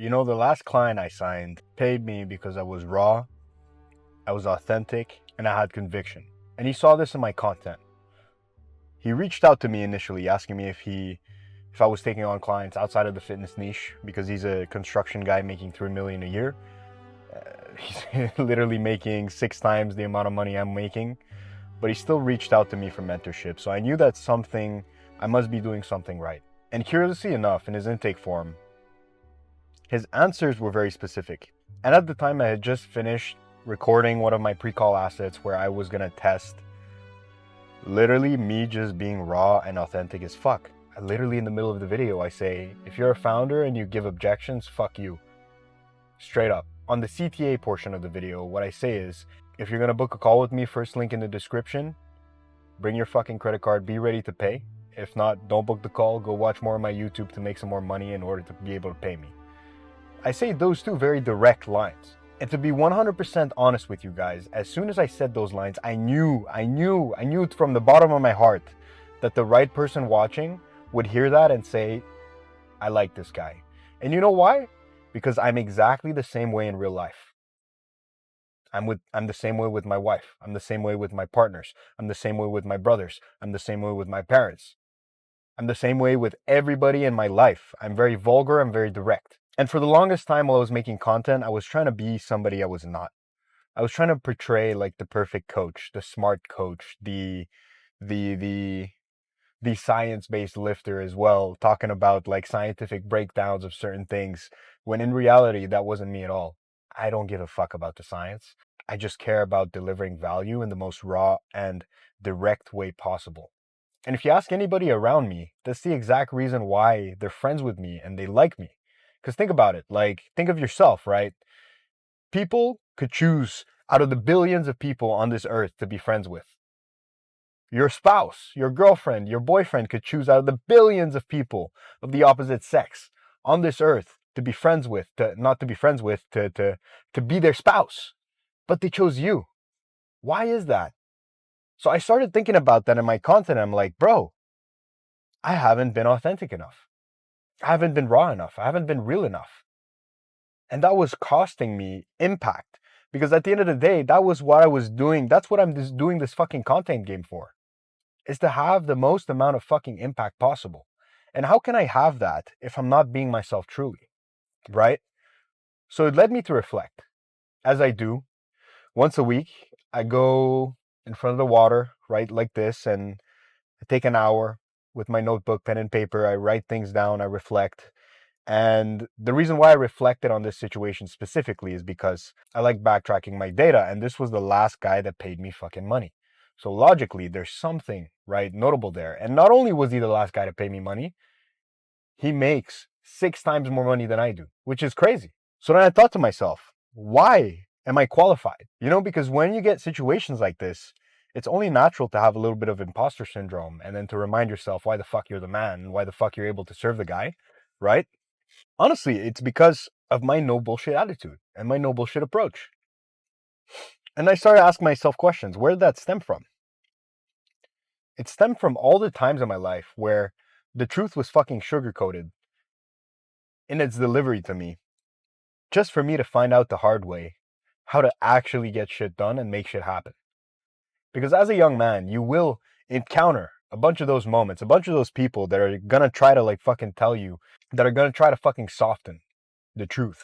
You know, the last client I signed paid me because I was raw, I was authentic, and I had conviction. And he saw this in my content. He reached out to me initially asking me if I was taking on clients outside of the fitness niche because he's a construction guy making 3 million a year. He's literally making 6 times the amount of money I'm making, but he still reached out to me for mentorship. So I knew that I must be doing something right. And curiously enough, in his intake form, his answers were very specific. And at the time, I had just finished recording one of my pre-call assets where I was gonna test literally me just being raw and authentic as fuck. Literally in the middle of the video, I say, if you're a founder and you give objections, fuck you. Straight up. On the CTA portion of the video, what I say is, if you're gonna book a call with me, first link in the description, bring your fucking credit card, be ready to pay. If not, don't book the call, go watch more of my YouTube to make some more money in order to be able to pay me. I say those two very direct lines. And to be 100% honest with you guys, as soon as I said those lines, I knew from the bottom of my heart that the right person watching would hear that and say, I like this guy. And you know why? Because I'm exactly the same way in real life. I'm the same way with my wife. I'm the same way with my partners. I'm the same way with my brothers. I'm the same way with my parents. I'm the same way with everybody in my life. I'm very vulgar. I'm very direct. And for the longest time while I was making content, I was trying to be somebody I was not. I was trying to portray like the perfect coach, the smart coach, the science-based lifter as well, talking about like scientific breakdowns of certain things, when in reality, that wasn't me at all. I don't give a fuck about the science. I just care about delivering value in the most raw and direct way possible. And if you ask anybody around me, that's the exact reason why they're friends with me and they like me. Because think about it, like, think of yourself, right? People could choose out of the billions of people on this earth to be friends with. Your spouse, your girlfriend, your boyfriend could choose out of the billions of people of the opposite sex on this earth to be friends with, to be their spouse. But they chose you. Why is that? So I started thinking about that in my content. I'm like, bro, I haven't been authentic enough. I haven't been raw enough. I haven't been real enough. And that was costing me impact. Because at the end of the day, that was what I was doing. That's what I'm just doing this fucking content game for. Is to have the most amount of fucking impact possible. And how can I have that if I'm not being myself truly? Right? So it led me to reflect. As I do, once a week, I go in front of the water, right, like this, and I take an hour with my notebook, pen and paper. I write things down, I reflect. And the reason why I reflected on this situation specifically is because I like backtracking my data, and this was the last guy that paid me fucking money. So logically, there's something, right, notable there. And not only was he the last guy to pay me money, he makes 6 times more money than I do, which is crazy. So then I thought to myself, why am I qualified? You know, because when you get situations like this, it's only natural to have a little bit of imposter syndrome and then to remind yourself why the fuck you're the man and why the fuck you're able to serve the guy, right? Honestly, it's because of my no bullshit attitude and my no bullshit approach. And I started asking myself questions. Where did that stem from? It stemmed from all the times in my life where the truth was fucking sugar-coated in its delivery to me, just for me to find out the hard way how to actually get shit done and make shit happen. Because as a young man, you will encounter a bunch of those moments, a bunch of those people that are gonna try to like fucking tell you, that are gonna try to fucking soften the truth.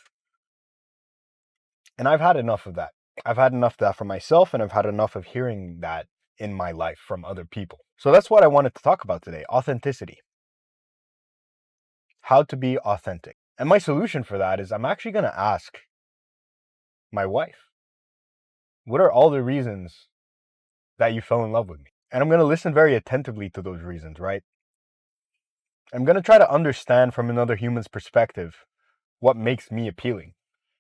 And I've had enough of that. I've had enough of that for myself, and I've had enough of hearing that in my life from other people. So that's what I wanted to talk about today: authenticity. How to be authentic. And my solution for that is I'm actually going to ask my wife, what are all the reasons that you fell in love with me? And I'm going to listen very attentively to those reasons, right? I'm going to try to understand from another human's perspective what makes me appealing.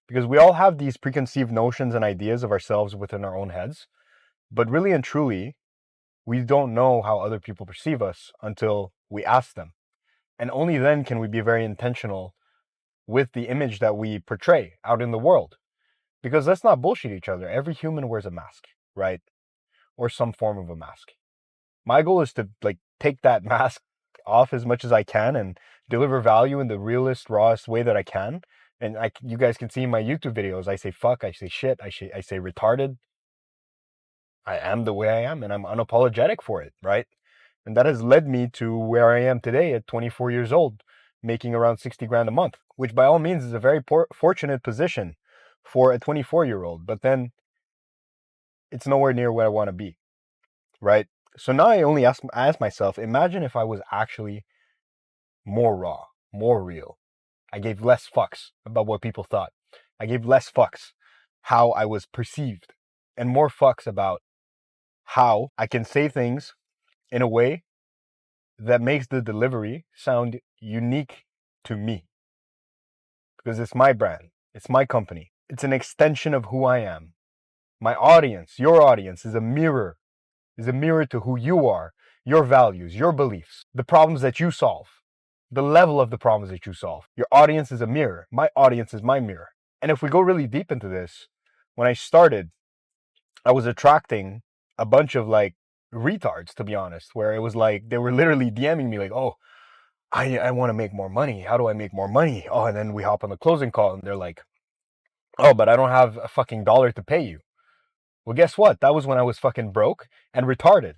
Because we all have these preconceived notions and ideas of ourselves within our own heads. But really and truly, we don't know how other people perceive us until we ask them. And only then can we be very intentional with the image that we portray out in the world. Because let's not bullshit each other. Every human wears a mask, right? Or some form of a mask. My goal is to like take that mask off as much as I can and deliver value in the realest, rawest way that I can, And you guys can see in my YouTube videos, I say fuck, I say shit, I say retarded. I am the way I am, and I'm unapologetic for it, right? And that has led me to where I am today at 24 years old, making around 60 grand a month, which by all means is a very fortunate position for a 24-year-old. But then it's nowhere near where I want to be, right? So now I only ask myself, imagine if I was actually more raw, more real. I gave less fucks about what people thought. I gave less fucks how I was perceived, and more fucks about how I can say things in a way that makes the delivery sound unique to me. Because it's my brand, it's my company, it's an extension of who I am. My audience, your audience, is a mirror to who you are, your values, your beliefs, the problems that you solve, the level of the problems that you solve. Your audience is a mirror. My audience is my mirror. And if we go really deep into this, when I started, I was attracting a bunch of like retards, to be honest, where it was like they were literally DMing me like, oh, I want to make more money. How do I make more money? Oh, and then we hop on the closing call and they're like, oh, but I don't have a fucking dollar to pay you. Well, guess what? That was when I was fucking broke and retarded.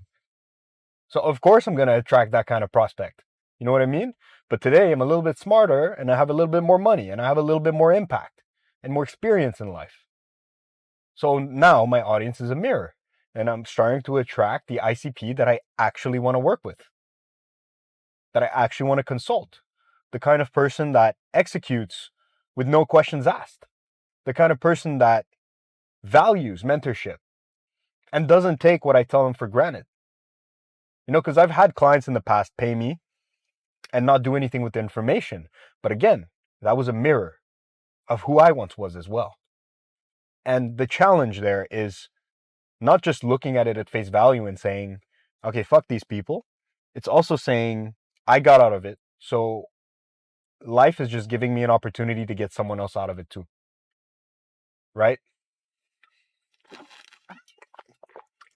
So of course I'm going to attract that kind of prospect. You know what I mean? But today I'm a little bit smarter and I have a little bit more money and I have a little bit more impact and more experience in life. So now my audience is a mirror and I'm starting to attract the ICP that I actually want to work with, that I actually want to consult, the kind of person that executes with no questions asked, the kind of person that values mentorship and doesn't take what I tell them for granted. You know, because I've had clients in the past pay me and not do anything with the information. But again, that was a mirror of who I once was as well. And the challenge there is not just looking at it at face value and saying, okay, fuck these people. It's also saying, I got out of it. So life is just giving me an opportunity to get someone else out of it too. Right?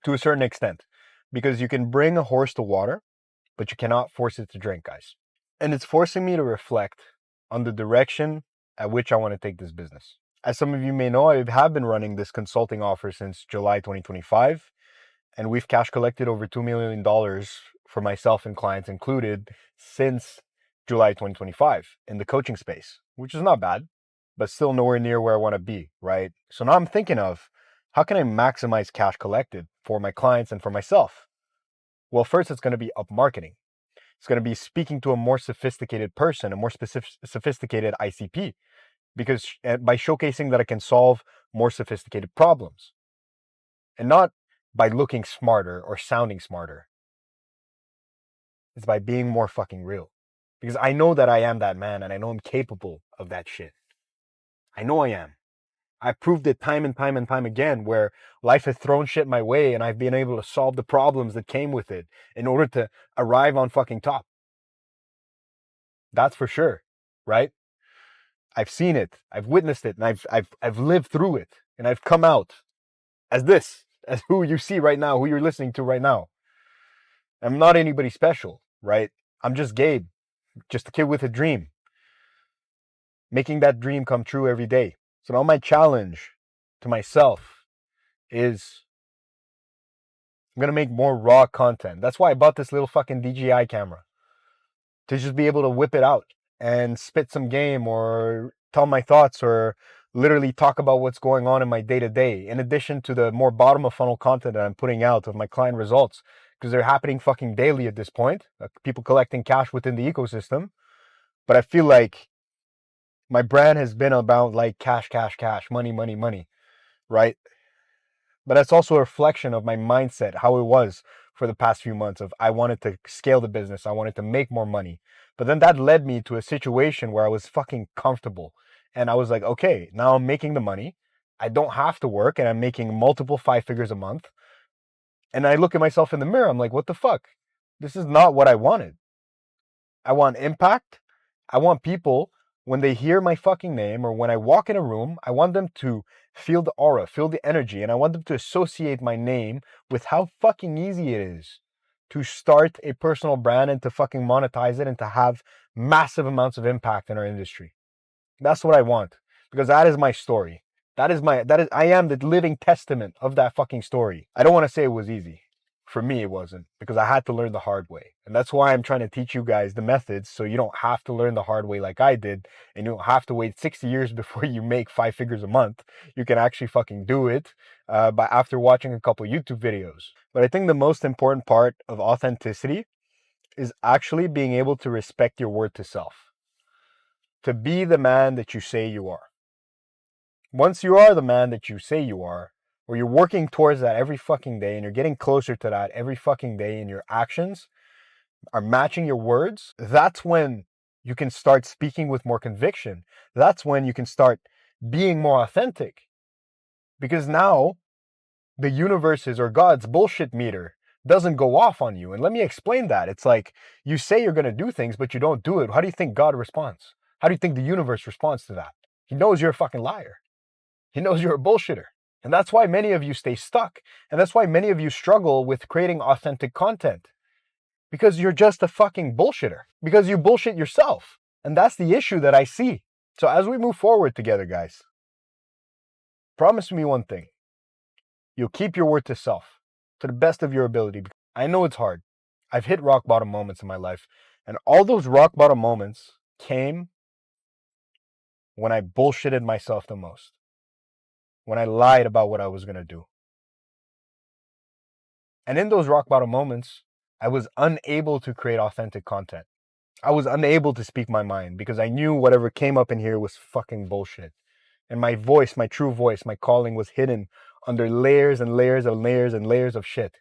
To a certain extent. Because you can bring a horse to water, but you cannot force it to drink, guys. And it's forcing me to reflect on the direction at which I want to take this business. As some of you may know, I have been running this consulting offer since July 2025, and we've cash collected over $2 million for myself and clients included since July 2025 in the coaching space, which is not bad, but still nowhere near where I want to be, right? So now I'm thinking of, how can I maximize cash collected for my clients and for myself? Well, first, it's going to be up marketing. It's going to be speaking to a more sophisticated person, a more sophisticated ICP, because by showcasing that I can solve more sophisticated problems and not by looking smarter or sounding smarter. It's by being more fucking real, because I know that I am that man and I know I'm capable of that shit. I know I am. I proved it time and time and time again, where life has thrown shit my way and I've been able to solve the problems that came with it in order to arrive on fucking top. That's for sure, right? I've seen it, I've witnessed it, and I've lived through it, and I've come out as who you see right now, who you're listening to right now. I'm not anybody special, right? I'm just Gabe, just a kid with a dream, making that dream come true every day. So now my challenge to myself is I'm going to make more raw content. That's why I bought this little fucking DJI camera, to just be able to whip it out and spit some game or tell my thoughts or literally talk about what's going on in my day-to-day, in addition to the more bottom of funnel content that I'm putting out of my client results, because they're happening fucking daily at this point, people collecting cash within the ecosystem. But I feel like my brand has been about like cash, money, money, money, right? But that's also a reflection of my mindset, how it was for the past few months of I wanted to scale the business, I wanted to make more money. But then that led me to a situation where I was fucking comfortable. And I was like, okay, now I'm making the money. I don't have to work and I'm making multiple 5 figures a month. And I look at myself in the mirror, I'm like, what the fuck? This is not what I wanted. I want impact. I want people, when they hear my fucking name or when I walk in a room, I want them to feel the aura, feel the energy, and I want them to associate my name with how fucking easy it is to start a personal brand and to fucking monetize it and to have massive amounts of impact in our industry. That's what I want, because that is my story. I am the living testament of that fucking story. I don't want to say it was easy. For me, it wasn't, because I had to learn the hard way. And that's why I'm trying to teach you guys the methods so you don't have to learn the hard way like I did, and you don't have to wait 60 years before you make 5 figures a month. You can actually fucking do it by after watching a couple YouTube videos. But I think the most important part of authenticity is actually being able to respect your word to self, to be the man that you say you are. Once you are the man that you say you are, or you're working towards that every fucking day and you're getting closer to that every fucking day, and your actions are matching your words, that's when you can start speaking with more conviction. That's when you can start being more authentic. Because now the universe's or God's bullshit meter doesn't go off on you. And let me explain that. It's like you say you're going to do things, but you don't do it. How do you think God responds? How do you think the universe responds to that? He knows you're a fucking liar. He knows you're a bullshitter. And that's why many of you stay stuck. And that's why many of you struggle with creating authentic content. Because you're just a fucking bullshitter. Because you bullshit yourself. And that's the issue that I see. So as we move forward together, guys, promise me one thing. You'll keep your word to self to the best of your ability. I know it's hard. I've hit rock bottom moments in my life. And all those rock bottom moments came when I bullshitted myself the most. When I lied about what I was going to do. And in those rock bottom moments, I was unable to create authentic content. I was unable to speak my mind because I knew whatever came up in here was fucking bullshit. And my voice, my true voice, my calling was hidden under layers and layers and layers and layers of shit.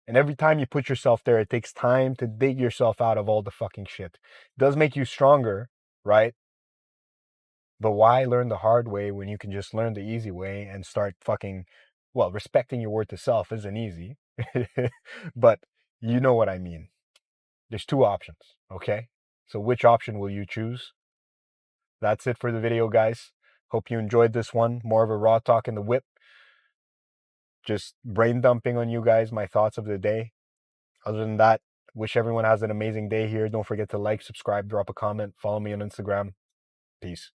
And every time you put yourself there, it takes time to dig yourself out of all the fucking shit. It does make you stronger, right? But why learn the hard way when you can just learn the easy way and start fucking, well, respecting your word to self isn't easy. But you know what I mean. There's two options, okay? So which option will you choose? That's it for the video, guys. Hope you enjoyed this one. More of a raw talk in the whip. Just brain dumping on you guys, my thoughts of the day. Other than that, wish everyone has an amazing day here. Don't forget to like, subscribe, drop a comment, follow me on Instagram. Peace.